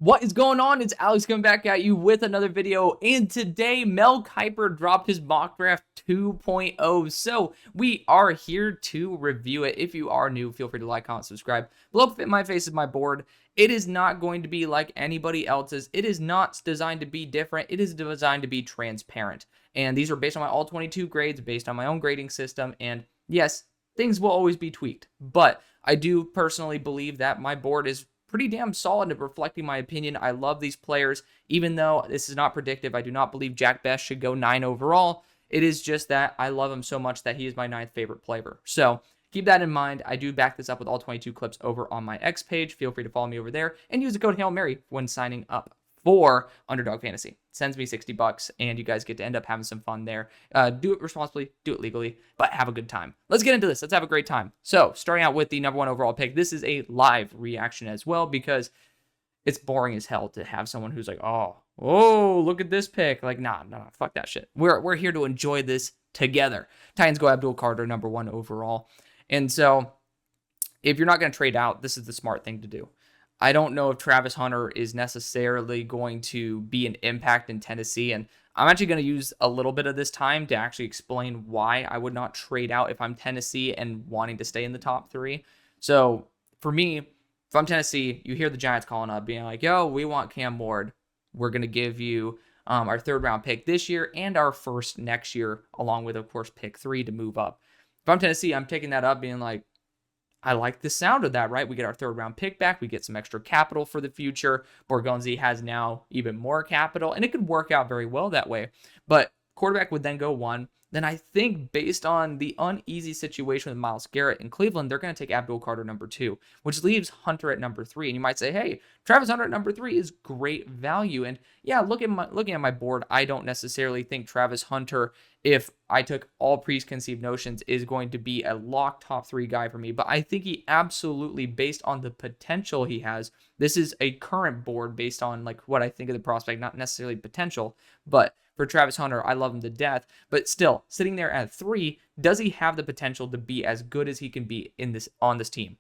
What is going on? It's Alex coming back at you with another video, and today Mel Kiper dropped his mock draft 2.0, so we are here to review it. If you are new, feel free to like, comment, subscribe. Below fit my face is my board. It is not going to be like anybody else's. It is not designed to be different. It is designed to be transparent, and these are based on my all 22 grades, based on my own grading system, and yes, things will always be tweaked, but I do personally believe that my board is pretty damn solid at reflecting my opinion. I love these players. Even though this is not predictive, I do not believe Jack Best should go 9 overall. It is just that I love him so much that he is my 9th favorite player. So keep that in mind. I do back this up with all 22 clips over on my X page. Feel free to follow me over there and use the code HAILMARY when signing up for UnderDog Fantasy. It sends me $60 and you guys get to end up having some fun there. Do it responsibly, do it legally, but have a good time. Let's get into this. Let's have a great time. So starting out with the number 1 overall pick, this is a live reaction as well because it's boring as hell to have someone who's like, oh, look at this pick. Like, nah, fuck that shit. We're here to enjoy this together. Titans go Abdul Carter, number 1 overall. And so if you're not going to trade out, this is the smart thing to do. I don't know if Travis Hunter is necessarily going to be an impact in Tennessee, and I'm actually going to use a little bit of this time to actually explain why I would not trade out if I'm Tennessee and wanting to stay in the top 3. So for me, if I'm Tennessee, you hear the Giants calling up, being like, yo, we want Cam Ward. We're going to give you our 3rd round pick this year and our 1st next year, along with, of course, pick 3 to move up. If I'm Tennessee, I'm taking that up, being like, I like the sound of that, right? We get our 3rd round pick back. We get some extra capital for the future. Borgonzi has now even more capital, and it could work out very well that way. But quarterback would then go 1. Then I think based on the uneasy situation with Myles Garrett in Cleveland, they're going to take Abdul Carter number 2, which leaves Hunter at number 3. And you might say, hey, Travis Hunter at number 3 is great value. And yeah, looking at my board, I don't necessarily think Travis Hunter, if I took all preconceived notions, is going to be a lock top 3 guy for me. But I think he absolutely, based on the potential he has, this is a current board based on like what I think of the prospect, not necessarily potential, but for Travis Hunter, I love him to death, but still, sitting there at 3, does he have the potential to be as good as he can be on this team?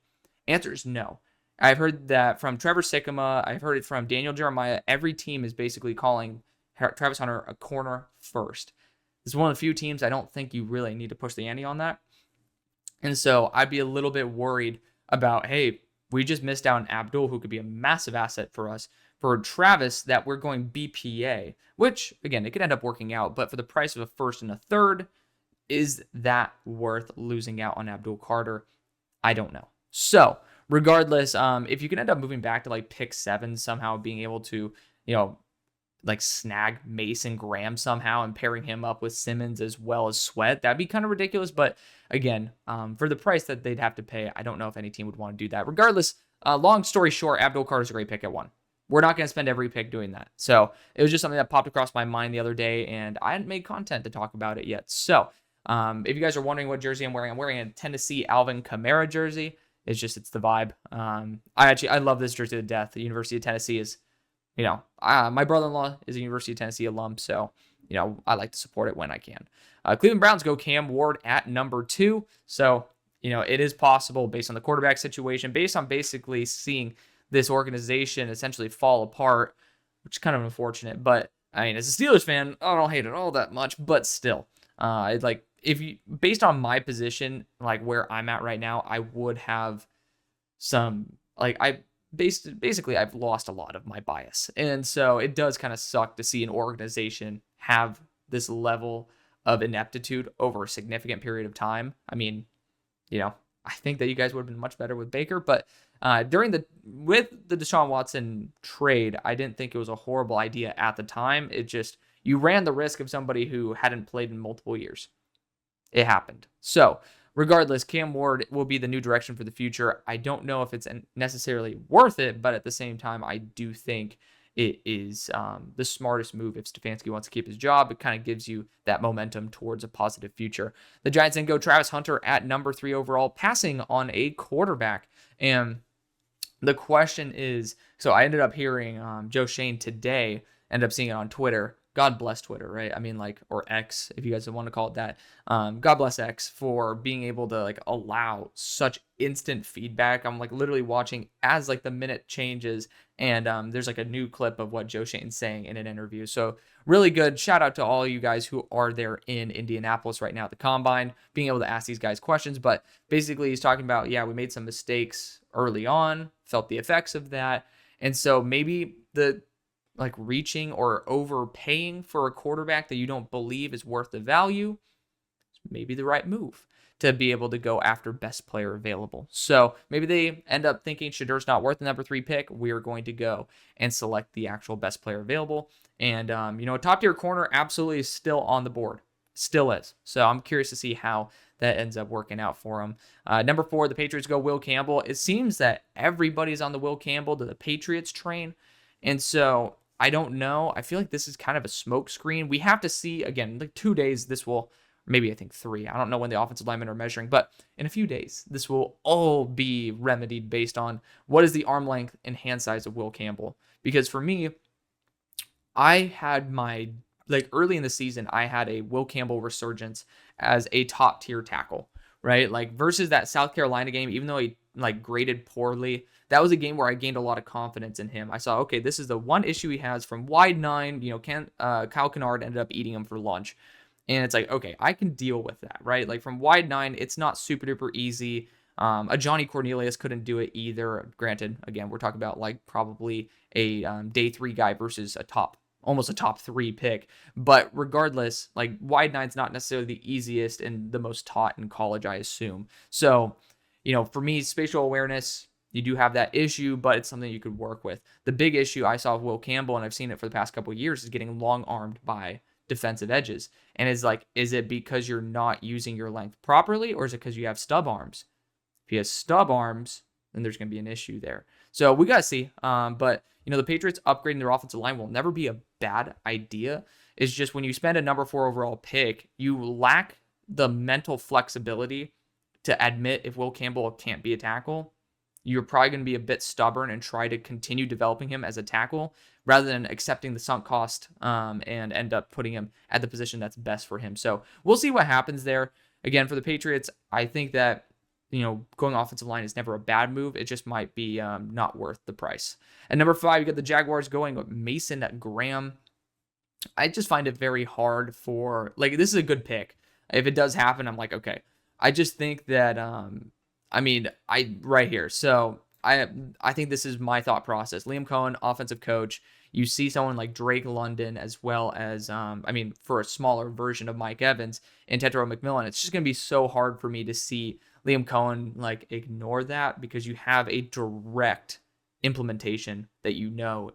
Answer is no. I've heard that from Trevor Sikkema. I've heard it from Daniel Jeremiah. Every team is basically calling Travis Hunter a corner first. This is one of the few teams I don't think you really need to push the ante on that. And so I'd be a little bit worried about, hey, we just missed out on Abdul, who could be a massive asset for us. For Travis, that we're going BPA, which, again, it could end up working out, but for the price of a 1st and a 3rd, is that worth losing out on Abdul Carter? I don't know. So, regardless, if you can end up moving back to like pick 7, somehow being able to, like snag Mason Graham somehow and pairing him up with Simmons as well as Sweat, that'd be kind of ridiculous. But again, for the price that they'd have to pay, I don't know if any team would want to do that. Regardless, long story short, Abdul Carter's a great pick at 1. We're not going to spend every pick doing that. So it was just something that popped across my mind the other day, and I hadn't made content to talk about it yet. So if you guys are wondering what jersey I'm wearing a Tennessee Alvin Kamara jersey. It's the vibe. I love this jersey to death. The University of Tennessee is, my brother-in-law is a University of Tennessee alum, so, I like to support it when I can. Cleveland Browns go Cam Ward at number 2. So, it is possible based on the quarterback situation, based on basically seeing this organization essentially fall apart, which is kind of unfortunate. But I mean, as a Steelers fan, I don't hate it all that much, but still, based on my position, like where I'm at right now, I would have some, basically I've lost a lot of my bias. And so it does kind of suck to see an organization have this level of ineptitude over a significant period of time. I mean, I think that you guys would have been much better with Baker, but with the Deshaun Watson trade, I didn't think it was a horrible idea at the time. It just, you ran the risk of somebody who hadn't played in multiple years. It happened. So regardless, Cam Ward will be the new direction for the future. I don't know if it's necessarily worth it, but at the same time, I do think it is the smartest move if Stefanski wants to keep his job. It kind of gives you that momentum towards a positive future. The Giants then go Travis Hunter at number 3 overall, passing on a quarterback. And the question is, so I ended up hearing Joe Shane today, ended up seeing it on Twitter, God bless Twitter, right? I mean, like, or X, if you guys want to call it that. God bless X for being able to like allow such instant feedback. I'm like literally watching as like the minute changes, and there's like a new clip of what Joe Shane's saying in an interview. So really good. Shout out to all you guys who are there in Indianapolis right now at the Combine, being able to ask these guys questions. But basically, he's talking about, yeah, we made some mistakes early on, felt the effects of that. And so maybe the like reaching or overpaying for a quarterback that you don't believe is worth the value is maybe the right move to be able to go after best player available. So maybe they end up thinking Shedeur's not worth the number 3 pick. We are going to go and select the actual best player available. And, a top tier corner absolutely is still on the board. Still is. So I'm curious to see how that ends up working out for him. Number 4, the Patriots go Will Campbell. It seems that everybody's on the Will Campbell to the Patriots train. And so I don't know. I feel like this is kind of a smoke screen. We have to see, again, like 2 days, this will, maybe I think 3. I don't know when the offensive linemen are measuring, but in a few days, this will all be remedied based on what is the arm length and hand size of Will Campbell. Because for me, I had early in the season, I had a Will Campbell resurgence as a top tier tackle, right? Like versus that South Carolina game, even though he like graded poorly, that was a game where I gained a lot of confidence in him. I saw, okay, this is the one issue he has from wide 9, Kyle Kennard ended up eating him for lunch. And it's like, okay, I can deal with that, right? Like from wide 9, it's not super duper easy. A Johnny Cornelius couldn't do it either. Granted, again, we're talking about like probably a day 3 guy versus almost a top 3 pick. But regardless, like wide 9's not necessarily the easiest and the most taught in college, I assume. So, for me, spatial awareness, you do have that issue, but it's something you could work with. The big issue I saw with Will Campbell, and I've seen it for the past couple of years, is getting long-armed by defensive edges. And it's like, is it because you're not using your length properly, or is it because you have stub arms? If he has stub arms, then there's going to be an issue there. So we got to see. But, the Patriots upgrading their offensive line will never be a bad idea. It's just when you spend a number 4 overall pick, you lack the mental flexibility to admit if Will Campbell can't be a tackle. You're probably going to be a bit stubborn and try to continue developing him as a tackle rather than accepting the sunk cost and end up putting him at the position that's best for him. So we'll see what happens there. Again, for the Patriots, I think that going offensive line is never a bad move. It just might be not worth the price. At number 5, you got the Jaguars going with Mason Graham. I just find it very hard this is a good pick. If it does happen, I'm like, okay. I just think that, right here. So I think this is my thought process. Liam Cohen, offensive coach. You see someone like Drake London as well as, for a smaller version of Mike Evans and Tetro McMillan. It's just going to be so hard for me to see Liam Cohen ignore that because you have a direct implementation that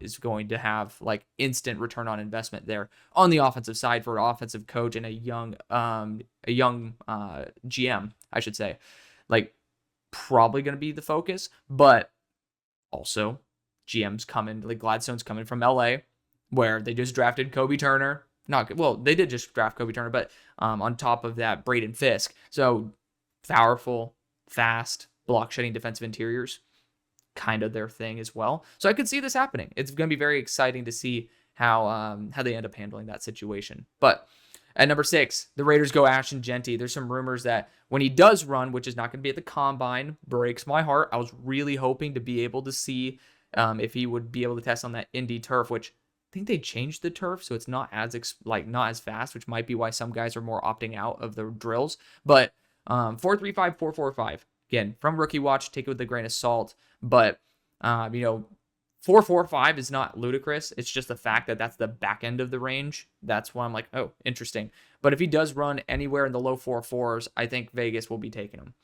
is going to have instant return on investment there on the offensive side for an offensive coach and a young GM, I should say. Probably going to be the focus, but also GM's coming, Gladstone's coming from LA, where they just drafted Kobe Turner. They did just draft Kobe Turner, but on top of that, Braden Fisk. So powerful, fast, block shedding defensive interiors, kind of their thing as well. So I could see this happening. It's going to be very exciting to see how they end up handling that situation. But at number 6, the Raiders go Ashton Jeanty. There's some rumors that when he does run, which is not going to be at the Combine, breaks my heart. I was really hoping to be able to see if he would be able to test on that Indy turf, which I think they changed the turf, so it's not as fast, which might be why some guys are more opting out of the drills. But 4.35, 4.45. Again, from Rookie Watch, take it with a grain of salt. But 4.45 is not ludicrous. It's just the fact that that's the back end of the range. That's why I'm like, oh, interesting. But if he does run anywhere in the low 4.4s, I think Vegas will be taking him.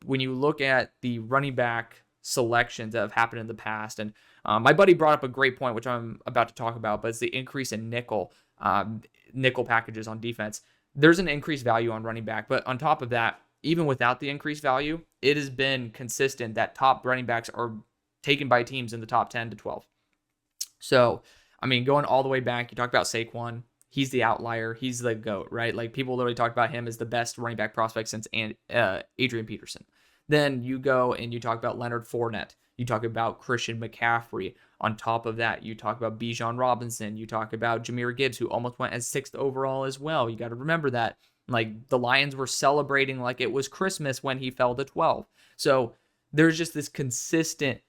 When you look at the running back selections that have happened in the past, and my buddy brought up a great point, which I'm about to talk about, but it's the increase in nickel packages on defense. There's an increased value on running back, but on top of that, even without the increased value, it has been consistent that top running backs are taken by teams in the top 10 to 12. So, going all the way back, you talk about Saquon. He's the outlier. He's the GOAT, right? People literally talk about him as the best running back prospect since Adrian Peterson. Then you go and you talk about Leonard Fournette. You talk about Christian McCaffrey. On top of that, you talk about Bijan Robinson. You talk about Jahmyr Gibbs, who almost went as 6th overall as well. You got to remember that. Like, the Lions were celebrating like it was Christmas when he fell to 12. So there's just this consistent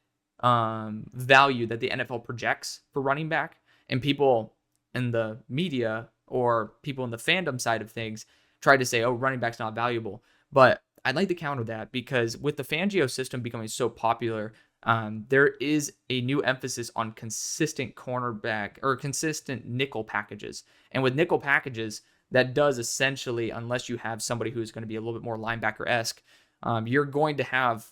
value that the NFL projects for running back, and people in the media or people in the fandom side of things try to say, oh, running back's not valuable. But I'd like to counter that, because with the Fangio system becoming so popular, there is a new emphasis on consistent cornerback or consistent nickel packages. And with nickel packages, that does essentially, unless you have somebody who's going to be a little bit more linebacker-esque, you're going to have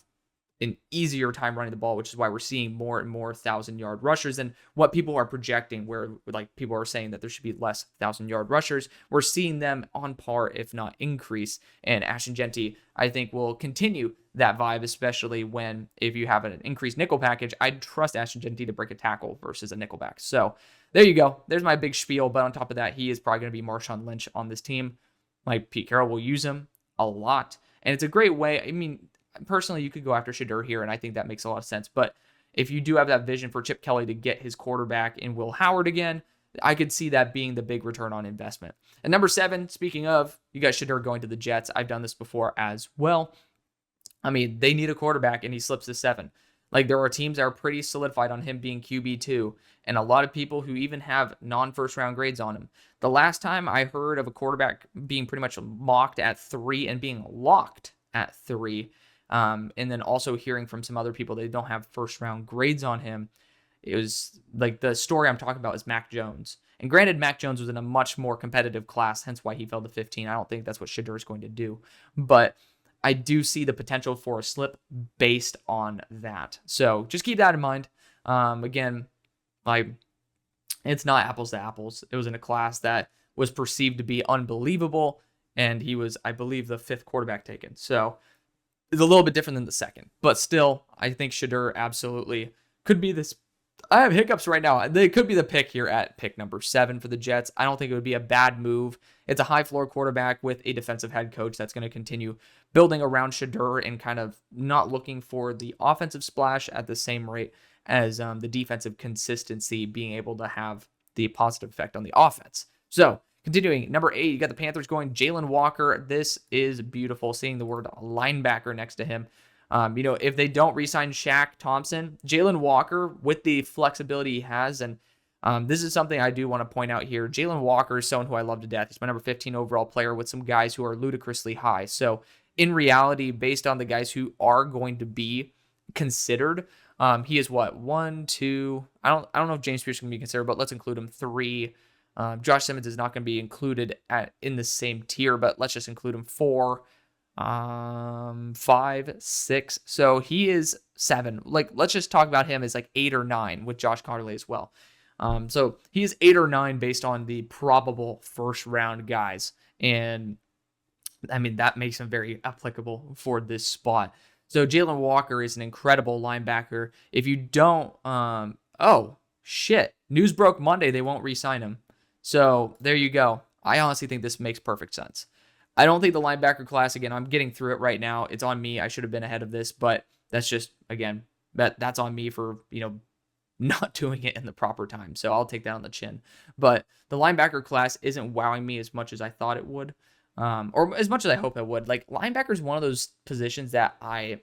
an easier time running the ball, which is why we're seeing more and more 1,000-yard rushers than what people are projecting, where like people are saying that there should be less 1,000-yard rushers. We're seeing them on par, if not increase. And Ashton Jeanty, I think, will continue that vibe, especially when, if you have an increased nickel package, I'd trust Ashton Jeanty to break a tackle versus a nickelback. So there you go. There's my big spiel. But on top of that, he is probably going to be Marshawn Lynch on this team. Like, Pete Carroll will use him a lot. And it's a great way. I mean, personally, you could go after Shedeur here, and I think that makes a lot of sense. But if you do have that vision for Chip Kelly to get his quarterback in Will Howard again, I could see that being the big return on investment. And number 7, speaking of, you got Shedeur going to the Jets. I've done this before as well. I mean, they need a quarterback, and he slips to 7. Like, there are teams that are pretty solidified on him being QB2, and a lot of people who even have non-first round grades on him. The last time I heard of a quarterback being pretty much mocked at 3 and being locked at 3, and then also hearing from some other people they don't have first round grades on him, it was like, the story I'm talking about is Mac Jones. And granted, Mac Jones was in a much more competitive class, hence why he fell to 15. I don't think that's what Shedeur is going to do. But I do see the potential for a slip based on that. So just keep that in mind. Again, like, it's not apples to apples. It was in a class that was perceived to be unbelievable, and he was, I believe, the 5th quarterback taken. So it's a little bit different than the 2nd. But still, I think Shedeur absolutely could be this. I have hiccups right now. They could be the pick here at pick number 7 for the Jets. I don't think it would be a bad move. It's a high floor quarterback with a defensive head coach that's going to continue building around Shedeur and kind of not looking for the offensive splash at the same rate as the defensive consistency being able to have the positive effect on the offense. So continuing, number 8, you got the Panthers going Jalen Walker. This is beautiful, seeing the word linebacker next to him. If they don't re-sign Shaq Thompson, Jalen Walker, with the flexibility he has, and this is something I do want to point out here. Jalen Walker is someone who I love to death. He's my number 15 overall player with some guys who are ludicrously high. So in reality, based on the guys who are going to be considered, he is what, 1, 2. I don't know if James Pierce can be considered, but let's include him. 3. Josh Simmons is not going to be included in the same tier, but let's just include him. 4. 5, 6. So he is 7. Like, let's just talk about him as like 8 or 9 with Josh Carley as well. So he is 8 or 9 based on the probable first round guys. And I mean, that makes him very applicable for this spot. So Jalen Walker is an incredible linebacker. If you don't, oh shit, news broke Monday, they won't re-sign him. So there you go. I honestly think this makes perfect sense. I don't think the linebacker class, again, I'm getting through it right now. It's on me. I should have been ahead of this, but that's just, again, that's on me for, not doing it in the proper time. So I'll take that on the chin. But the linebacker class isn't wowing me as much as I thought it would, or as much as I hope it would. Like, linebacker is one of those positions that I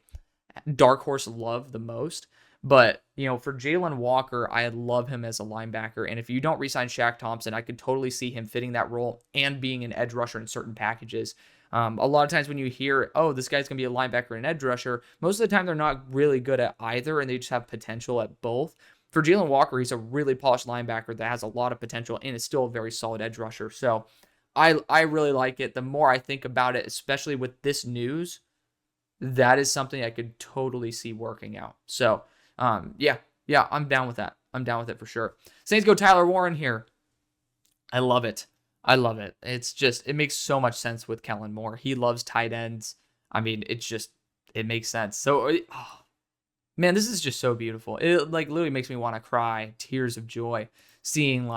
dark horse love the most. But, for Jalen Walker, I love him as a linebacker. And if you don't re-sign Shaq Thompson, I could totally see him fitting that role and being an edge rusher in certain packages. A lot of times when you hear, oh, this guy's going to be a linebacker and edge rusher, most of the time they're not really good at either, and they just have potential at both. For Jalen Walker, he's a really polished linebacker that has a lot of potential and is still a very solid edge rusher. So I really like it. The more I think about it, especially with this news, that is something I could totally see working out. So, yeah, I'm down with that. I'm down with it for sure. Saints go Tyler Warren here. I love it. It's just, it makes so much sense with Kellen Moore. He loves tight ends. I mean, it makes sense. So, man, this is just so beautiful. It literally makes me want to cry, tears of joy, seeing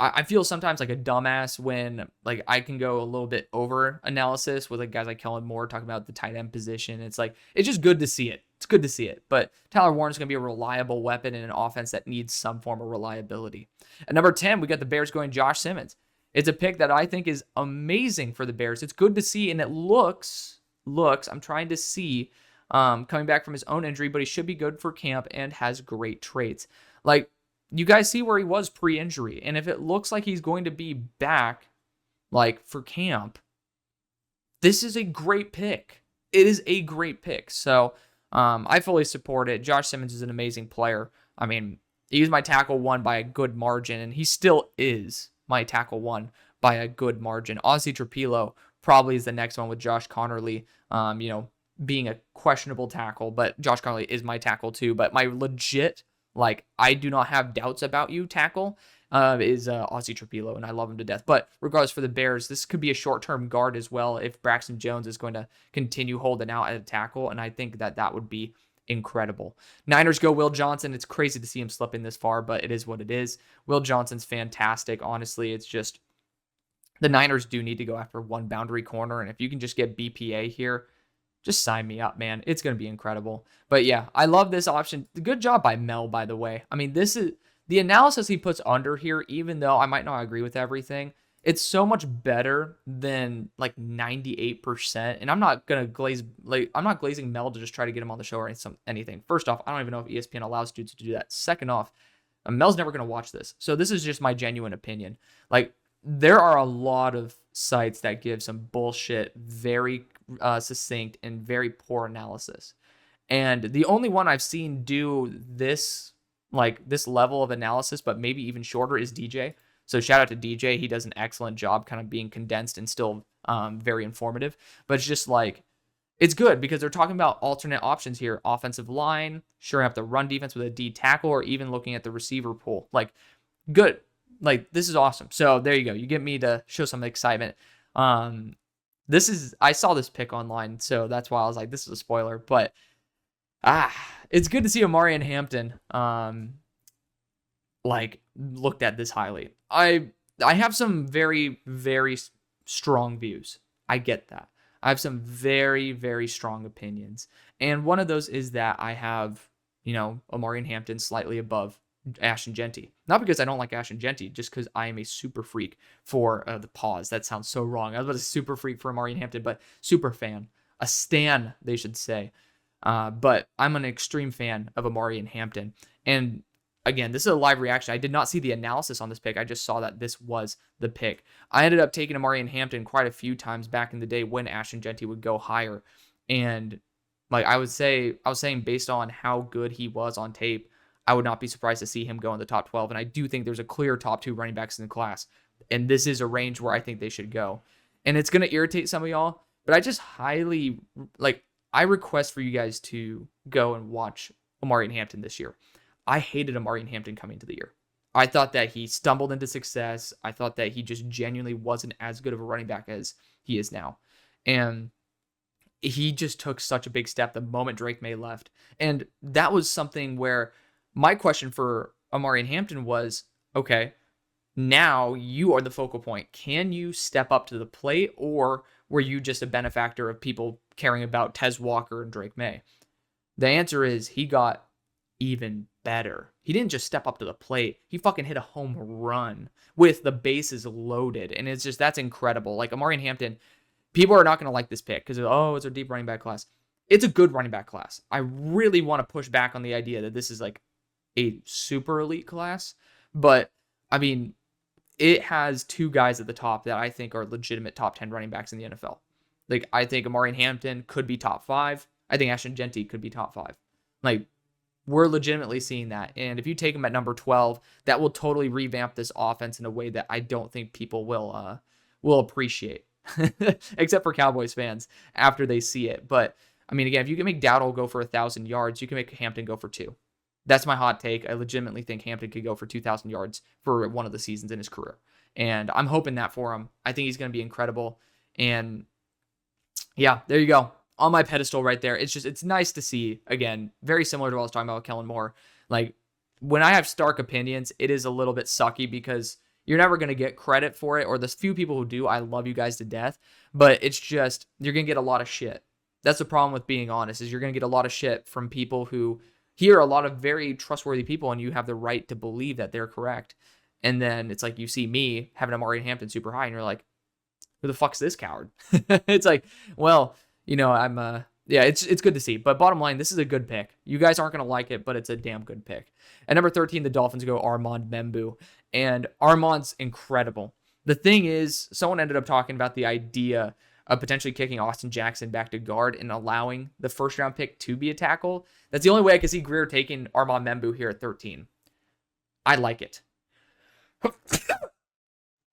I feel sometimes like a dumbass when I can go a little bit over analysis with guys like Kellen Moore talking about the tight end position. It's it's just good to see it. It's good to see it. But Tyler Warren's going to be a reliable weapon in an offense that needs some form of reliability. At number 10, we got the Bears going Josh Simmons. It's a pick that I think is amazing for the Bears. It's good to see, and it looks, I'm trying to see, coming back from his own injury, but he should be good for camp and has great traits. Like, you guys see where he was pre-injury, and if it looks like he's going to be back, like, for camp, this is a great pick. It is a great pick. So, I fully support it. Josh Simmons is an amazing player. I mean, he was my tackle 1 by a good margin, and he still is my tackle 1 by a good margin. Ozzie Trapilo probably is the next one with Josh Connerly, being a questionable tackle, but Josh Connerly is my tackle 2. But my legit, like, I do not have doubts about you tackle is Ozzie Trapilo, and I love him to death. But regardless, for the Bears, this could be a short-term guard as well if Braxton Jones is going to continue holding out at a tackle, and I think that would be incredible. Niners go Will Johnson. It's crazy to see him slipping this far, but it is what it is. Will Johnson's fantastic. Honestly, it's just the Niners do need to go after one boundary corner, and if you can just get BPA here, just sign me up, man. It's going to be incredible. But yeah, I love this option. Good job by Mel, by the way. I mean, this is the analysis he puts under here, even though I might not agree with everything. It's so much better than like 98%. And I'm not going to I'm not glazing Mel to just try to get him on the show or anything. First off, I don't even know if ESPN allows dudes to do that. Second off, Mel's never going to watch this. So this is just my genuine opinion. Like, there are a lot of sites that give some bullshit, very succinct and very poor analysis. And the only one I've seen do this, like this level of analysis, but maybe even shorter, is DJ. So shout out to DJ. He does an excellent job kind of being condensed and still very informative. But it's just like, it's good because they're talking about alternate options here. Offensive line, shoring up the run defense with a D tackle, or even looking at the receiver pool. Like, good. Like, this is awesome. So there you go. You get me to show some excitement. I saw this pick online, so that's why I was like, this is a spoiler. But it's good to see Omarion Hampton looked at this highly. I have some very, very strong views. I get that. I have some very, very strong opinions. And one of those is that I have, Omarion Hampton slightly above Ashton Jeanty. Not because I don't like Ashton Jeanty, just because I am a super freak for the pause. That sounds so wrong. I was about to super freak for Omarion Hampton, but super fan. A stan, they should say. But I'm an extreme fan of Omarion Hampton. And again, this is a live reaction. I did not see the analysis on this pick. I just saw that this was the pick. I ended up taking Omarion Hampton quite a few times back in the day when Ashton Jeanty would go higher. And like I was saying based on how good he was on tape, I would not be surprised to see him go in the top 12. And I do think there's a clear top 2 running backs in the class. And this is a range where I think they should go. And it's going to irritate some of y'all, but I just highly, I request for you guys to go and watch Omarion Hampton this year. I hated Omarion Hampton coming into the year. I thought that he stumbled into success. I thought that he just genuinely wasn't as good of a running back as he is now. And he just took such a big step the moment Drake May left. And that was something where my question for Omarion Hampton was, okay, now you are the focal point. Can you step up to the plate, or were you just a benefactor of people caring about Tez Walker and Drake May? The answer is he got even better. He didn't just step up to the plate. He fucking hit a home run with the bases loaded. And it's just, that's incredible. Like, Omarion Hampton, people are not going to like this pick because, it's a deep running back class. It's a good running back class. I really want to push back on the idea that this is like a super elite class. But, I mean, it has 2 guys at the top that I think are legitimate top 10 running backs in the NFL. Like, I think Omarion Hampton could be top 5. I think Ashton Jeanty could be top 5. Like, we're legitimately seeing that. And if you take him at number 12, that will totally revamp this offense in a way that I don't think people will appreciate. Except for Cowboys fans after they see it. But, I mean, again, if you can make Dowdle go for 1,000 yards, you can make Hampton go for 2. That's my hot take. I legitimately think Hampton could go for 2,000 yards for one of the seasons in his career. And I'm hoping that for him. I think he's going to be incredible. And yeah, there you go. On my pedestal right there. It's nice to see, again, very similar to what I was talking about with Kellen Moore. Like, when I have stark opinions, it is a little bit sucky because you're never going to get credit for it, or the few people who do, I love you guys to death, but it's just, you're going to get a lot of shit. That's the problem with being honest, is you're going to get a lot of shit from people who hear a lot of very trustworthy people, and you have the right to believe that they're correct. And then it's like you see me having Amari Hampton super high, and you're like, who the fuck's this coward? It's like, well, I'm yeah, it's good to see. But bottom line, this is a good pick. You guys aren't going to like it, but it's a damn good pick. At number 13, the Dolphins go Armand Membu. And Armand's incredible. The thing is, someone ended up talking about the idea of potentially kicking Austin Jackson back to guard and allowing the first-round pick to be a tackle. That's the only way I could see Greer taking Armand Membu here at 13. I like it.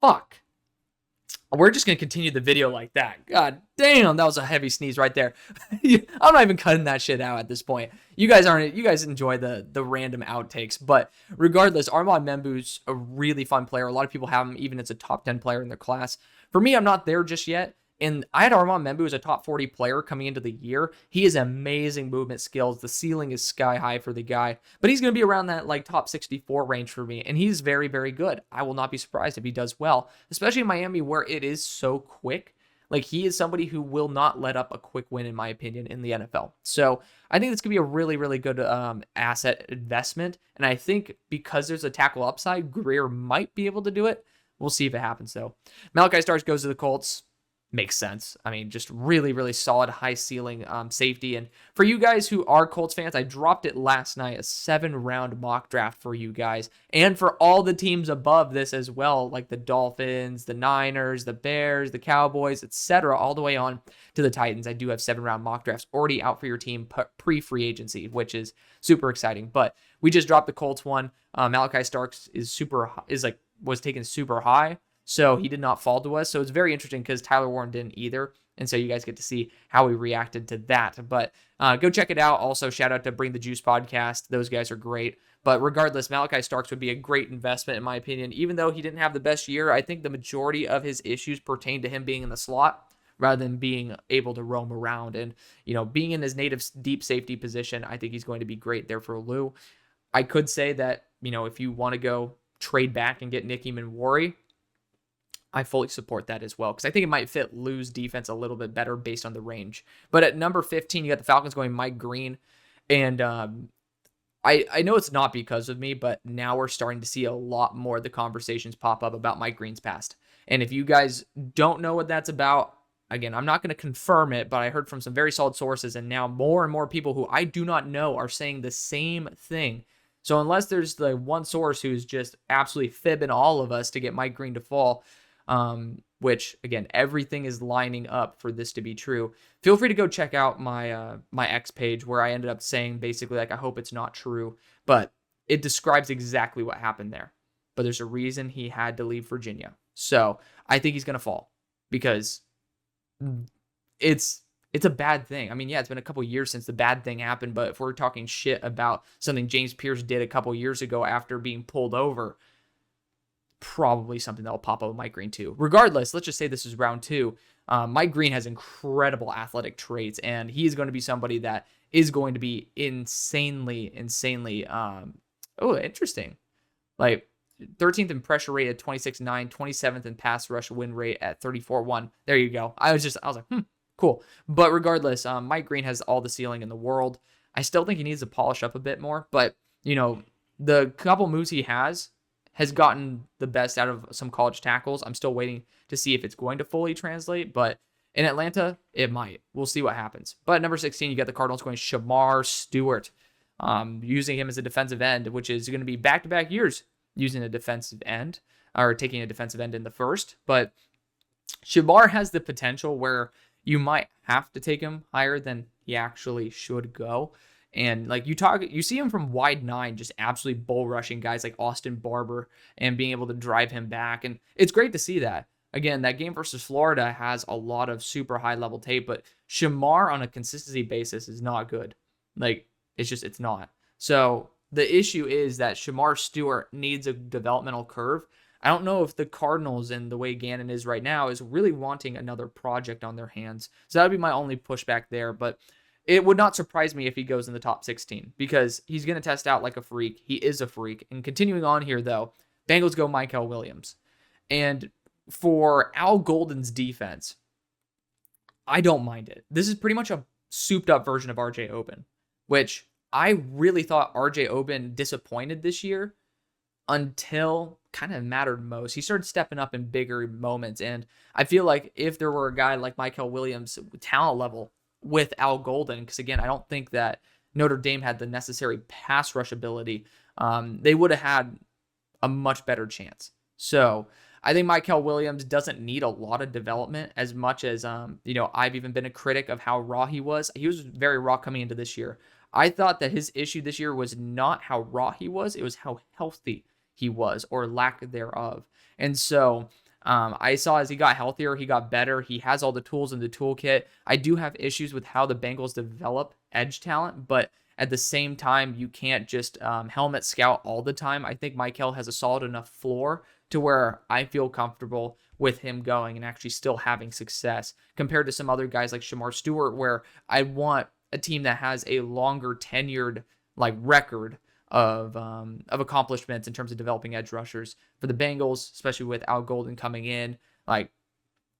Fuck. We're just going to continue the video like that. God damn, that was a heavy sneeze right there. I'm not even cutting that shit out at this point. You guys enjoy the random outtakes. But regardless, Armand Membu's a really fun player. A lot of people have him even as a top 10 player in their class. For me, I'm not there just yet. And I had Armand Membu as a top 40 player coming into the year. He has amazing movement skills. The ceiling is sky high for the guy. But he's going to be around that like top 64 range for me. And he's very, very good. I will not be surprised if he does well, especially in Miami where it is so quick. Like, he is somebody who will not let up a quick win, in my opinion, in the NFL. So I think this could be a really, really good asset investment. And I think because there's a tackle upside, Greer might be able to do it. We'll see if it happens, though. Malachi Starks goes to the Colts. Makes sense. I mean, just really, really solid, high ceiling safety. And for you guys who are Colts fans, I dropped it last night, a 7-round mock draft for you guys. And for all the teams above this as well, like the Dolphins, the Niners, the Bears, the Cowboys, etc., all the way on to the Titans. I do have 7-round mock drafts already out for your team pre-free agency, which is super exciting. But we just dropped the Colts one. Malachi Starks was taken super high. So he did not fall to us. So it's very interesting because Tyler Warren didn't either. And so you guys get to see how we reacted to that. But go check it out. Also, shout out to Bring the Juice podcast. Those guys are great. But regardless, Malachi Starks would be a great investment in my opinion. Even though he didn't have the best year, I think the majority of his issues pertain to him being in the slot rather than being able to roam around. And, being in his native deep safety position, I think he's going to be great there for Lou. I could say that, if you want to go trade back and get Nicky Manwari, I fully support that as well, because I think it might fit Lou's defense a little bit better based on the range. But at number 15, you got the Falcons going Mike Green. And I know it's not because of me, but now we're starting to see a lot more of the conversations pop up about Mike Green's past. And if you guys don't know what that's about, again, I'm not going to confirm it, but I heard from some very solid sources, and now more and more people who I do not know are saying the same thing. So unless there's the one source who's just absolutely fibbing all of us to get Mike Green to fall, which again, everything is lining up for this to be true. Feel free to go check out my my X page where I ended up saying basically like, I hope it's not true, but it describes exactly what happened there. But there's a reason he had to leave Virginia. So I think he's going to fall because it's a bad thing. I mean, yeah, it's been a couple years since the bad thing happened, but if we're talking shit about something James Pierce did a couple years ago after being pulled over, probably something that'll pop up with Mike Green too. Regardless, let's just say this is round 2. Mike Green has incredible athletic traits, and he is going to be somebody that is going to be insanely, interesting. Like 13th in pressure rate at 26.9, 27th in pass rush win rate at 34.1. There you go. I was like, cool. But regardless, Mike Green has all the ceiling in the world. I still think he needs to polish up a bit more, but the couple moves he has gotten the best out of some college tackles. I'm still waiting to see if it's going to fully translate, but in Atlanta, it might. We'll see what happens. But at number 16, you got the Cardinals going Shedeur Sanders, using him as a defensive end, which is going to be back-to-back years using a defensive end, or taking a defensive end in the first. But Shedeur has the potential where you might have to take him higher than he actually should go. And like you see him from wide 9, just absolutely bull rushing guys like Austin Barber and being able to drive him back. And it's great to see that. Again, that game versus Florida has a lot of super high level tape, but Shedeur on a consistency basis is not good. Like it's not. So the issue is that Shedeur Sanders needs a developmental curve. I don't know if the Cardinals and the way Gannon is right now is really wanting another project on their hands. So that would be my only pushback there. But it would not surprise me if he goes in the top 16 because he's going to test out like a freak. He is a freak. And continuing on here, though, Bengals go Michael Williams. And for Al Golden's defense, I don't mind it. This is pretty much a souped up version of RJ Oben, which I really thought RJ Oben disappointed this year until kind of mattered most. He started stepping up in bigger moments, and I feel like if there were a guy like Mykel Williams, talent level with Al Golden, because again, I don't think that Notre Dame had the necessary pass rush ability, they would have had a much better chance. So I think Mykel Williams doesn't need a lot of development as much as, I've even been a critic of how raw he was. He was very raw coming into this year. I thought that his issue this year was not how raw he was, it was how healthy he was, or lack thereof. And so I saw as he got healthier, he got better. He has all the tools in the toolkit. I do have issues with how the Bengals develop edge talent, but at the same time, you can't just helmet scout all the time. I think Mykel has a solid enough floor to where I feel comfortable with him going and actually still having success compared to some other guys like Shamar Stewart, where I want a team that has a longer tenured record of accomplishments in terms of developing edge rushers. For the Bengals, especially with Al Golden coming in,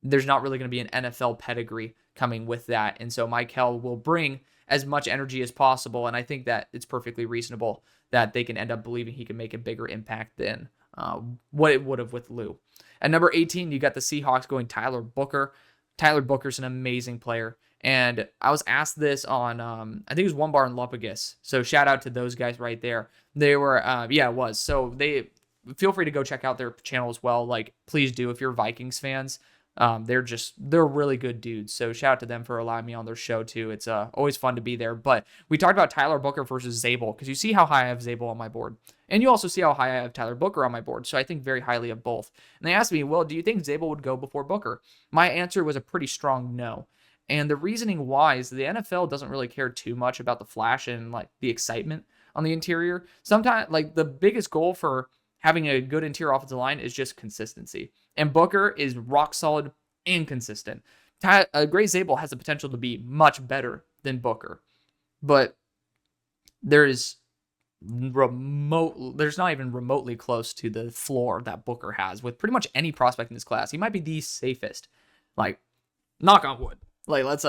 there's not really going to be an NFL pedigree coming with that. And so Mykel will bring as much energy as possible, and I think that it's perfectly reasonable that they can end up believing he can make a bigger impact than what it would have with Lou. At number 18, you got the Seahawks going Tyler Booker. Tyler Booker's an amazing player. And I was asked this on, I think it was One Bar and Lupagus. So shout out to those guys right there. They were, it was. So they feel free to go check out their channel as well. Please do if you're Vikings fans. They're really good dudes. So shout out to them for allowing me on their show too. It's always fun to be there. But we talked about Tyler Booker versus Zabel, because you see how high I have Zabel on my board. And you also see how high I have Tyler Booker on my board. So I think very highly of both. And they asked me, well, do you think Zabel would go before Booker? My answer was a pretty strong no. And the reasoning why is the NFL doesn't really care too much about the flash and the excitement on the interior. Sometimes the biggest goal for having a good interior offensive line is just consistency. And Booker is rock solid and consistent. Gray Zabel has the potential to be much better than Booker. But there's not even remotely close to the floor that Booker has with pretty much any prospect in this class. He might be the safest. Knock on wood. Let's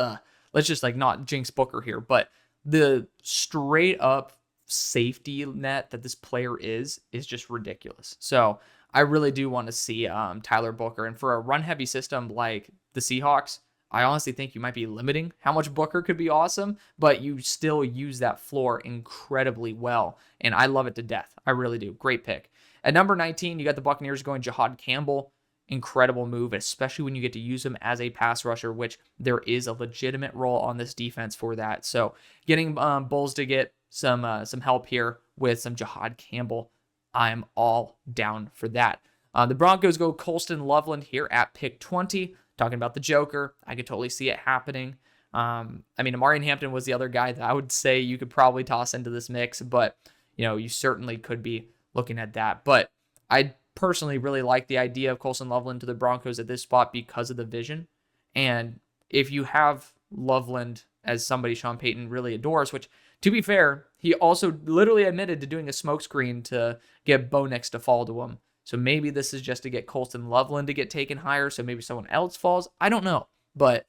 just not jinx Booker here, but the straight up safety net that this player is just ridiculous. So I really do want to see Tyler Booker, and for a run heavy system like the Seahawks, I honestly think you might be limiting how much Booker could be awesome, but you still use that floor incredibly well, and I love it to death. I really do. Great pick. At number 19, you got the Buccaneers going Jahad Campbell. Incredible move, especially when you get to use him as a pass rusher, which there is a legitimate role on this defense for that. So getting Bulls to get some help here with some Jahad Campbell, I'm all down for that. The Broncos go Colston Loveland here at pick 20. Talking about the Joker, I could totally see it happening. Amari Hampton was the other guy that I would say you could probably toss into this mix, but you certainly could be looking at that. But I personally really like the idea of Colston Loveland to the Broncos at this spot because of the vision. And if you have Loveland as somebody Sean Payton really adores, which, to be fair, he also literally admitted to doing a smokescreen to get Bo Nix to fall to him. So maybe this is just to get Colston Loveland to get taken higher, so maybe someone else falls. I don't know. But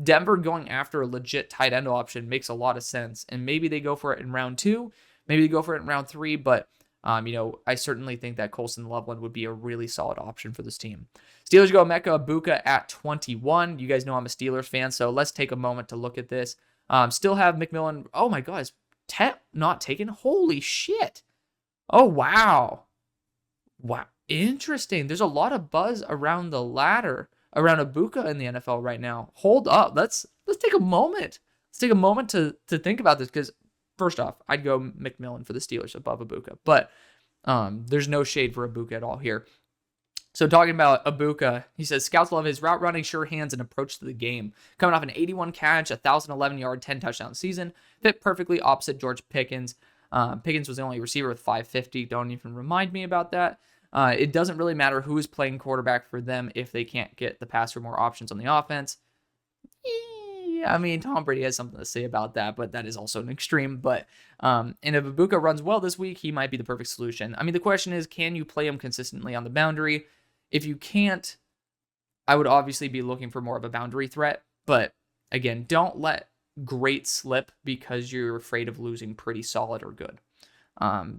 Denver going after a legit tight end option makes a lot of sense. And maybe they go for it in round 2. Maybe they go for it in round 3. But I certainly think that Colston Loveland would be a really solid option for this team. Steelers go Emeka Egbuka at 21. You guys know I'm a Steelers fan, so let's take a moment to look at this. Still have McMillan. Oh my God, is Tet not taken? Holy shit. Oh, wow. Wow. Interesting. There's a lot of buzz around the ladder, around Egbuka in the NFL right now. Hold up. Let's take a moment. Let's take a moment to think about this, because first off, I'd go McMillan for the Steelers above Egbuka, but there's no shade for Egbuka at all here. So talking about Egbuka, he says, scouts love his route running, sure hands, and approach to the game. Coming off an 81 catch, 1,011 yard, 10 touchdown season, fit perfectly opposite George Pickens. Pickens was the only receiver with 550. Don't even remind me about that. It doesn't really matter who is playing quarterback for them if they can't get the pass or more options on the offense. Tom Brady has something to say about that, but that is also an extreme. But and if Egbuka runs well this week, he might be the perfect solution. The question is, can you play him consistently on the boundary? If you can't, I would obviously be looking for more of a boundary threat. But again, don't let great slip because you're afraid of losing pretty solid or good.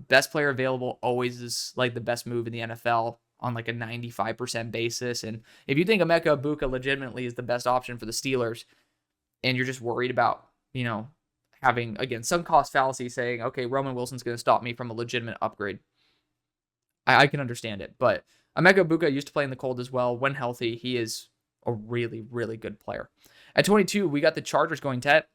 Best player available always is like the best move in the NFL on like a 95% basis. And if you think Emeka Egbuka legitimately is the best option for the Steelers, and you're just worried about, having, again, some cost fallacy saying, okay, Roman Wilson's going to stop me from a legitimate upgrade, I can understand it. But Emeka Egbuka used to play in the cold as well. When healthy, he is a really, really good player. At 22, we got the Chargers going Tet.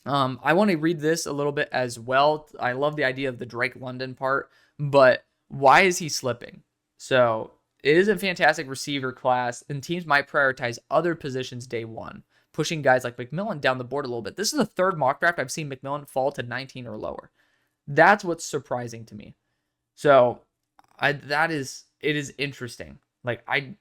I want to read this a little bit as well. I love the idea of the Drake London part, but why is he slipping? So it is a fantastic receiver class, and teams might prioritize other positions day one, pushing guys like McMillan down the board a little bit. This is the third mock draft I've seen McMillan fall to 19 or lower. That's what's surprising to me. So it is interesting. Like I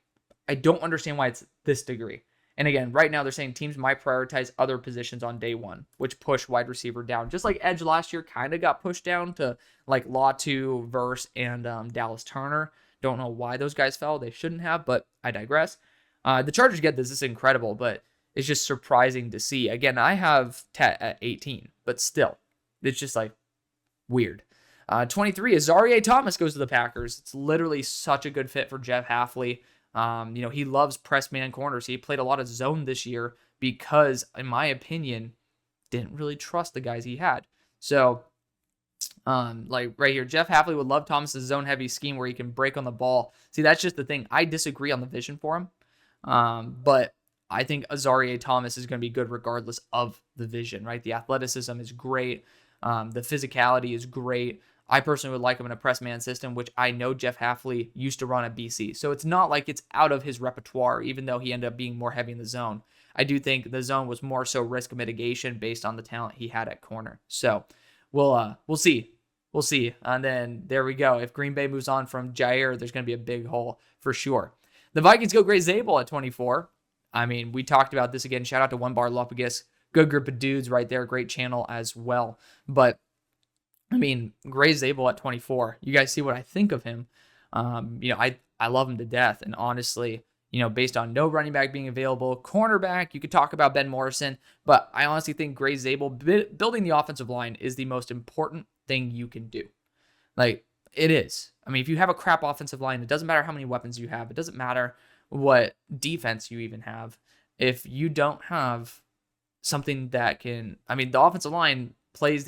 don't understand why it's this degree. And again, right now they're saying teams might prioritize other positions on day one, which push wide receiver down. Just like edge last year kind of got pushed down to like Latu, Verse, and Dallas Turner. Don't know why those guys fell. They shouldn't have, but I digress. The Chargers get this. This is incredible, but it's just surprising to see. Again, I have Tet at 18, but still, it's just like weird. 23, Azareye'h Thomas goes to the Packers. It's literally such a good fit for Jeff Hafley. He loves press man corners. He played a lot of zone this year because, in my opinion, didn't really trust the guys he had. So, like right here, Jeff Hafley would love Thomas's zone heavy scheme where he can break on the ball. See, that's just the thing. I disagree on the vision for him. But I think Azareye'h Thomas is going to be good regardless of the vision, right? The athleticism is great. The physicality is great. I personally would like him in a press man system, which I know Jeff Hafley used to run at BC. So it's not like it's out of his repertoire, even though he ended up being more heavy in the zone. I do think the zone was more so risk mitigation based on the talent he had at corner. So we'll see. We'll see. And then there we go. If Green Bay moves on from Jair, there's going to be a big hole for sure. The Vikings go Gray Zabel at 24. I mean, we talked about this again. Shout out to One Bar Lopagus. Good group of dudes right there. Great channel as well. But I mean, Gray Zabel at 24. You guys see what I think of him. I love him to death. And honestly, based on no running back being available, cornerback, you could talk about Ben Morrison. But I honestly think Gray Zabel, building the offensive line is the most important thing you can do. Like, it is. I mean, if you have a crap offensive line, it doesn't matter how many weapons you have. It doesn't matter what defense you even have. If you don't have something that can, the offensive line plays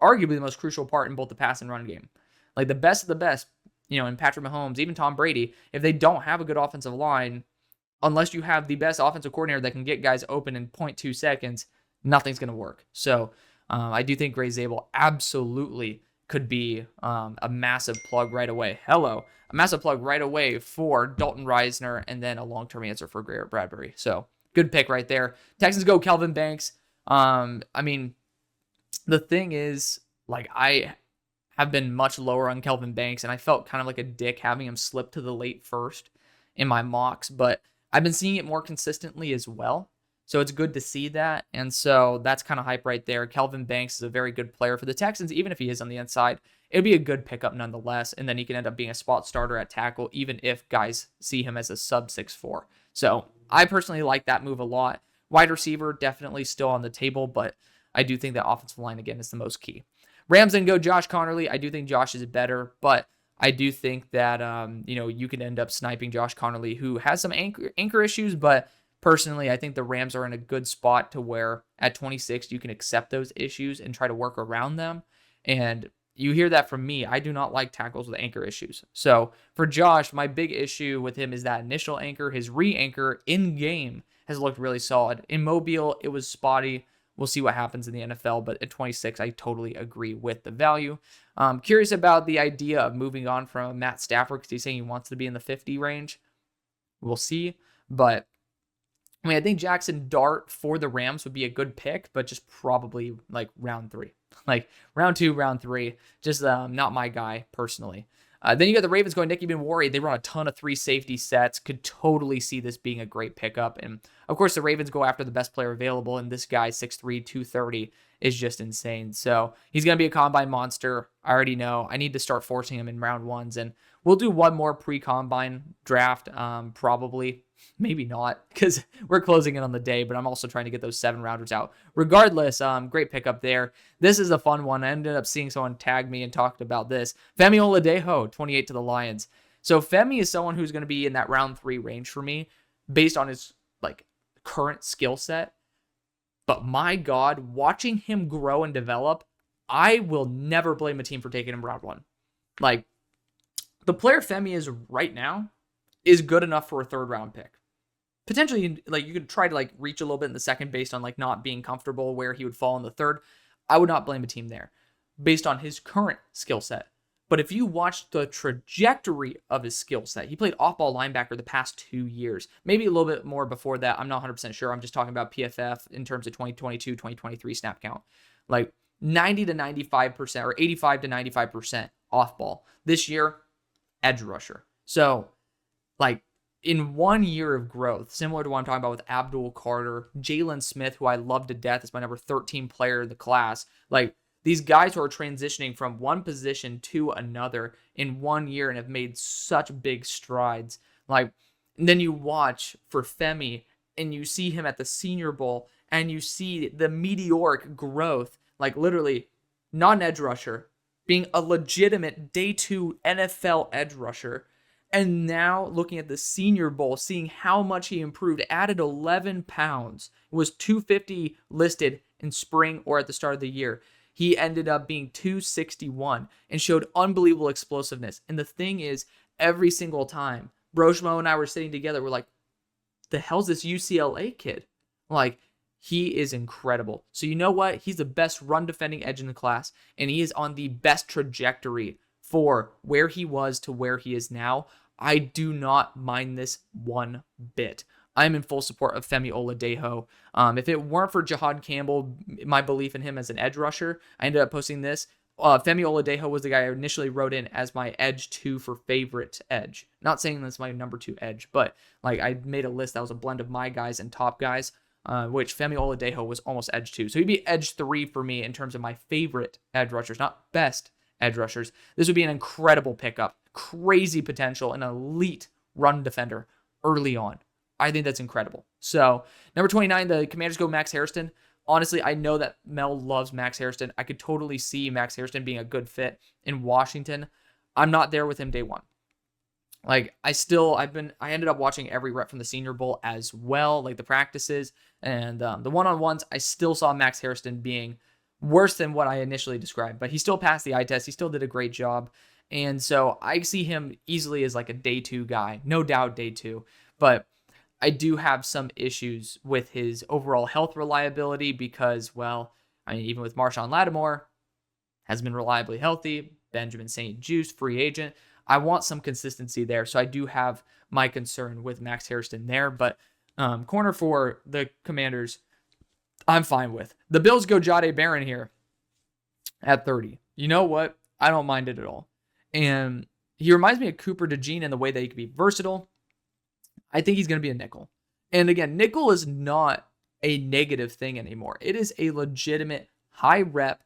arguably the most crucial part in both the pass and run game. Like the best of the best, in Patrick Mahomes, even Tom Brady, if they don't have a good offensive line, unless you have the best offensive coordinator that can get guys open in 0.2 seconds, nothing's going to work. So I do think Gray Zabel absolutely could be a massive plug right away. A massive plug right away for Dalton Reisner, and then a long-term answer for Garrett Bradbury. So good pick right there. Texans go Kelvin Banks. The thing is, like, I have been much lower on Kelvin Banks, and I felt kind of like a dick having him slip to the late first in my mocks, but I've been seeing it more consistently as well. So it's good to see that. And so that's kind of hype right there. Kelvin Banks is a very good player for the Texans, even if he is on the inside. It'd be a good pickup nonetheless. And then he can end up being a spot starter at tackle, even if guys see him as a sub 6'4". So I personally like that move a lot. Wide receiver, definitely still on the table, but I do think that offensive line, again, is the most key. Rams then go Josh Connerly. I do think Josh is better, but I do think that, you can end up sniping Josh Connerly, who has some anchor issues, but personally, I think the Rams are in a good spot to where at 26, you can accept those issues and try to work around them. And you hear that from me. I do not like tackles with anchor issues. So for Josh, my big issue with him is that initial anchor. His re-anchor in game has looked really solid. In Mobile, it was spotty. We'll see what happens in the NFL, but at 26, I totally agree with the value. Curious about the idea of moving on from Matt Stafford because he's saying he wants to be in the 50 range. We'll see, but I think Jackson Dart for the Rams would be a good pick, but just probably like round 3. Like round 2, round 3. Just not my guy personally. Then you got the Ravens going Nicky Benwari. They run a ton of 3 safety sets. Could totally see this being a great pickup. And of course, the Ravens go after the best player available. And this guy, 6'3", 230, is just insane. So he's going to be a combine monster. I already know. I need to start forcing him in round 1s. And we'll do one more pre-combine draft, probably. Maybe not, because we're closing in on the day, but I'm also trying to get those 7-rounders out. Regardless, great pickup there. This is a fun one. I ended up seeing someone tag me and talked about this. Femi Oladejo, 28 to the Lions. So Femi is someone who's going to be in that round 3 range for me based on his like current skill set. But my God, watching him grow and develop, I will never blame a team for taking him round 1. Like, the player Femi is right now is good enough for a 3rd-round pick. Potentially, like, you could try to like reach a little bit in the 2nd based on like not being comfortable where he would fall in the 3rd. I would not blame a team there based on his current skill set. But if you watch the trajectory of his skill set, he played off-ball linebacker the past 2 years, maybe a little bit more before that. I'm not 100% sure. I'm just talking about PFF in terms of 2022, 2023 snap count. Like 90 to 95% or 85 to 95% off-ball. This year, edge rusher. So, like, in 1 year of growth, similar to what I'm talking about with Abdul Carter, Jalen Smith, who I love to death, is my number 13 player in the class. Like, these guys who are transitioning from one position to another in 1 year and have made such big strides. Like, and then you watch for Femi and you see him at the Senior Bowl and you see the meteoric growth, like literally not an edge rusher, being a legitimate day 2 NFL edge rusher. And now looking at the Senior Bowl, seeing how much he improved, added 11 pounds, was 250 listed in spring or at the start of the year. He ended up being 261 and showed unbelievable explosiveness. And the thing is, every single time, Broshmo and I were sitting together, we're like, the hell's this UCLA kid? Like, he is incredible. So you know what? He's the best run defending edge in the class, and he is on the best trajectory for where he was to where he is now. I do not mind this one bit. I'm in full support of Femi Oladejo. If it weren't for Jahad Campbell, my belief in him as an edge rusher, I ended up posting this. Femi Oladejo was the guy I initially wrote in as my edge 2 for favorite edge. Not saying that's my number 2 edge, but like I made a list that was a blend of my guys and top guys, which Femi Oladejo was almost edge 2. So he'd be edge 3 for me in terms of my favorite edge rushers, not best edge rushers. This would be an incredible pickup. Crazy potential, an elite run defender early on. I think that's incredible. So, number 29, the Commanders go Max Hairston. Honestly, I know that Mel loves Max Hairston. I could totally see Max Hairston being a good fit in Washington. I'm not there with him day 1. Like, I ended up watching every rep from the Senior Bowl as well, like the practices and the one-on-ones. I still saw Max Hairston being worse than what I initially described, but he still passed the eye test. He still did a great job. And so I see him easily as like a day 2 guy, no doubt day 2, but I do have some issues with his overall health reliability because, well, I mean, even with Marshawn Lattimore, has been reliably healthy. Benjamin St. Juste, free agent. I want some consistency there, so I do have my concern with Max Hairston there. But corner for the Commanders, I'm fine with. The Bills go Jahdae Barron here at 30. You know what? I don't mind it at all. And he reminds me of Cooper DeJean in the way that he can be versatile. I think he's going to be a nickel. And again, nickel is not a negative thing anymore. It is a legitimate high rep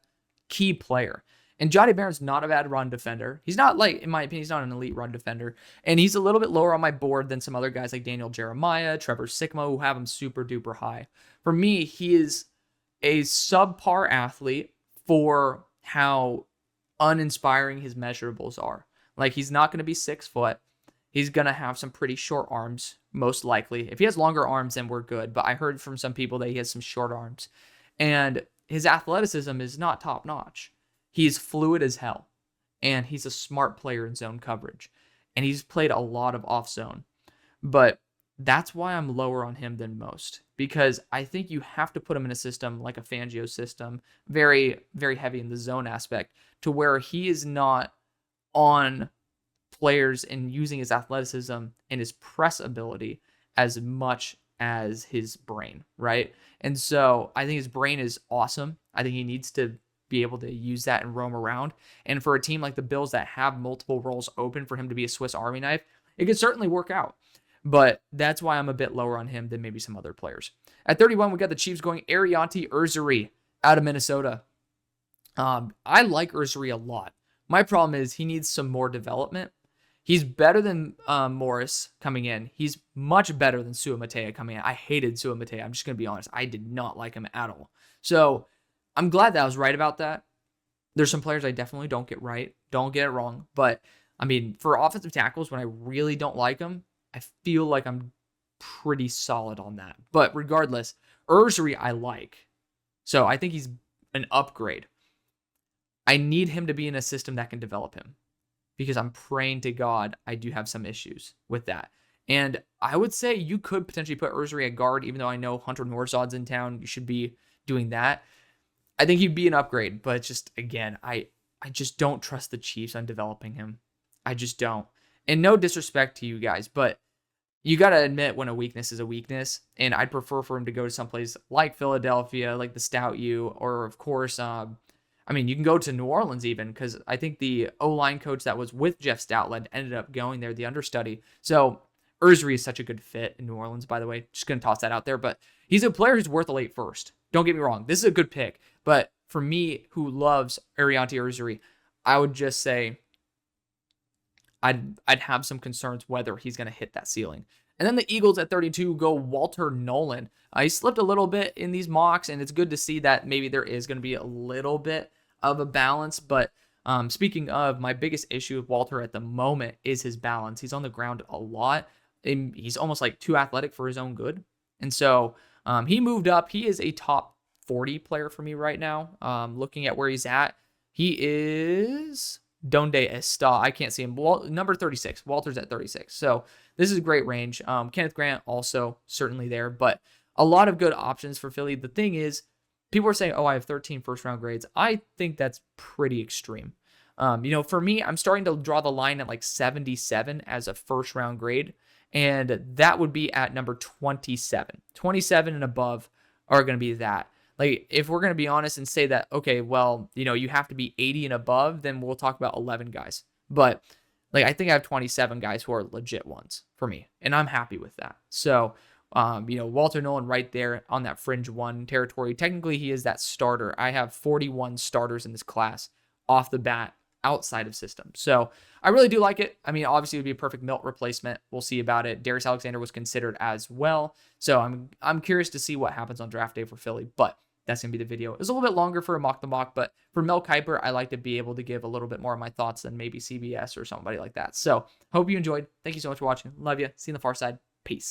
key player. And Jahdae Barron's not a bad run defender. He's not, like, in my opinion, he's not an elite run defender. And he's a little bit lower on my board than some other guys like Daniel Jeremiah, Trevor Sikkema, who have him super duper high. For me, he is a subpar athlete for how uninspiring his measurables are. Like, he's not going to be 6 foot. He's going to have some pretty short arms, most likely. If he has longer arms, then we're good. But I heard from some people that he has some short arms. And his athleticism is not top notch. He's fluid as hell. And he's a smart player in zone coverage. And he's played a lot of off zone. But that's why I'm lower on him than most. Because I think you have to put him in a system like a Fangio system, very, very heavy in the zone aspect, to where he is not on players and using his athleticism and his press ability as much as his brain, right? And so I think his brain is awesome. I think he needs to be able to use that and roam around. And for a team like the Bills that have multiple roles open for him to be a Swiss Army knife, it could certainly work out. But that's why I'm a bit lower on him than maybe some other players. At 31, we got the Chiefs going Arianti Urzuri out of Minnesota. I like Urzuri a lot. My problem is he needs some more development. He's better than Morris coming in. He's much better than Sua Matea coming in. I hated Sua Matea. I'm just going to be honest. I did not like him at all. So I'm glad that I was right about that. There's some players I definitely don't get right. Don't get it wrong. But, I mean, for offensive tackles, when I really don't like them, I feel like I'm pretty solid on that. But regardless, Ursary I like. So I think he's an upgrade. I need him to be in a system that can develop him, because I'm praying to God I do have some issues with that. And I would say you could potentially put Ursary at guard, even though I know Hunter Norzod's in town. You should be doing that. I think he'd be an upgrade, but just, again, I just don't trust the Chiefs on developing him. I just don't. And no disrespect to you guys, but you got to admit when a weakness is a weakness, and I'd prefer for him to go to someplace like Philadelphia, like the Stout U, or, of course, I mean, you can go to New Orleans even, because I think the O-line coach that was with Jeff Stoutland ended up going there, the understudy. So Ursary is such a good fit in New Orleans, by the way. Just going to toss that out there. But he's a player who's worth a late first. Don't get me wrong. This is a good pick. But for me, who loves Ariante Ursary, I would just say I'd have some concerns whether he's going to hit that ceiling. And then the Eagles at 32 go Walter Nolan. He slipped a little bit in these mocks, and it's good to see that maybe there is going to be a little bit of a balance. But speaking of, my biggest issue with Walter at the moment is his balance. He's on the ground a lot, and he's almost like too athletic for his own good. And so he moved up. He is a top 40 player for me right now. Looking at where he's at, he is Donde Está. I can't see him. Number 36. Walter's at 36. So this is a great range. Kenneth Grant also certainly there, but a lot of good options for Philly. The thing is, people are saying, oh, I have 13 first-round grades. I think that's pretty extreme. For me, I'm starting to draw the line at like 77 as a first-round grade, and that would be at number 27. 27 and above are going to be that. Like, if we're going to be honest and say that, okay, well, you have to be 80 and above, then we'll talk about 11 guys. But, I think I have 27 guys who are legit ones for me, and I'm happy with that. So, Walter Nolan right there on that fringe one territory. Technically, he is that starter. I have 41 starters in this class off the bat outside of system. So I really do like it. I mean, obviously it would be a perfect Milt replacement. We'll see about it. Darius Alexander was considered as well. So I'm curious to see what happens on draft day for Philly, but that's going to be the video. It was a little bit longer for a mock the mock, but for Mel Kiper, I like to be able to give a little bit more of my thoughts than maybe CBS or somebody like that. So hope you enjoyed. Thank you so much for watching. Love you. See you on the far side. Peace.